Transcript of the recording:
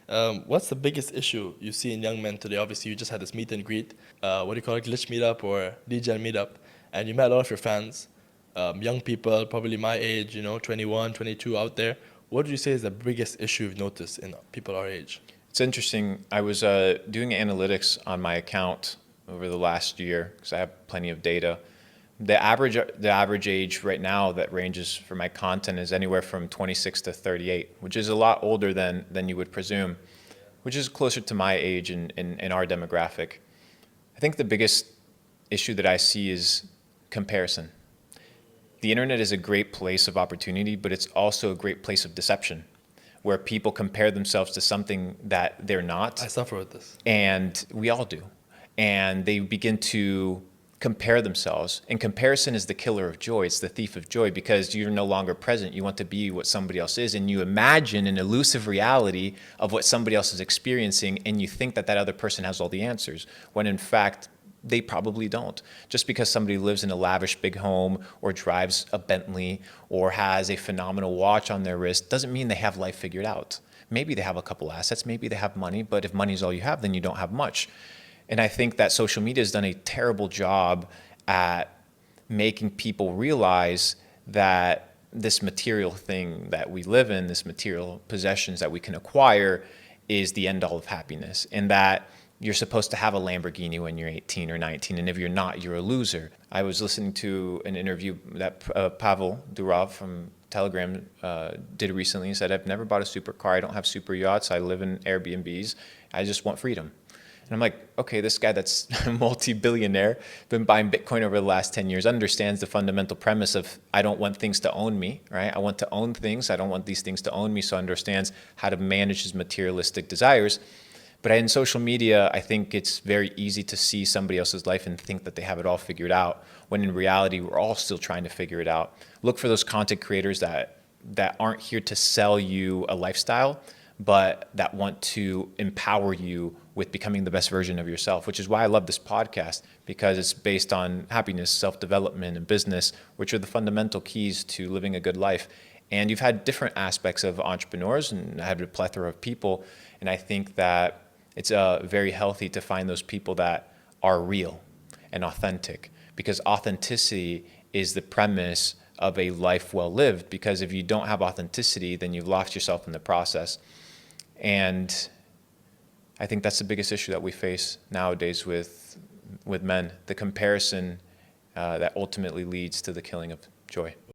What's the biggest issue you see in young men today? Obviously, you just had this meet and greet. What do you call it? Glitch meetup or DJN meetup. And you met a lot of your fans, young people, probably my age, 21, 22 out there. What do you say is the biggest issue you've noticed in people our age? It's interesting. I was doing analytics on my account over the last year because I have plenty of data. The average age right now that ranges for my content is anywhere from 26 to 38, which is a lot older than you would presume, which is closer to my age in our demographic. I think the biggest issue that I see is comparison. The internet is a great place of opportunity, but it's also a great place of deception, where people compare themselves to something that they're not, I suffer with this. and we all do. And they begin to compare themselves. And comparison is the killer of joy. It's the thief of joy because you're no longer present. You want to be what somebody else is. And you imagine an elusive reality of what somebody else is experiencing. And you think that that other person has all the answers, when in fact, they probably don't. Just because somebody lives in a lavish big home or drives a Bentley or has a phenomenal watch on their wrist doesn't mean they have life figured out. Maybe they have a couple assets, maybe they have money, but if money is all you have, then you don't have much. And I think that social media has done a terrible job at making people realize that this material thing that we live in, this material possessions that we can acquire, is the end all of happiness. And that you're supposed to have a Lamborghini when you're 18 or 19, and if you're not, you're a loser. I was listening to an interview that Pavel Durov from Telegram did recently. He said, I've never bought a supercar, I don't have super yachts, I live in Airbnbs, I just want freedom. And I'm like, okay, this guy that's a multi-billionaire, been buying Bitcoin over the last 10 years, understands the fundamental premise of I don't want things to own me, right? I want to own things. I don't want these things to own me. So understands how to manage his materialistic desires. But in social media, I think it's very easy to see somebody else's life and think that they have it all figured out, when in reality, we're all still trying to figure it out. Look for those content creators that aren't here to sell you a lifestyle, but that want to empower you with becoming the best version of yourself, which is why I love this podcast, because it's based on happiness, self-development, and business, which are the fundamental keys to living a good life. And you've had different aspects of entrepreneurs, and I had a plethora of people, and I think that it's very healthy to find those people that are real and authentic, because authenticity is the premise of a life well lived, because if you don't have authenticity, then you've lost yourself in the process. And I think that's the biggest issue that we face nowadays with men, the comparison that ultimately leads to the killing of joy.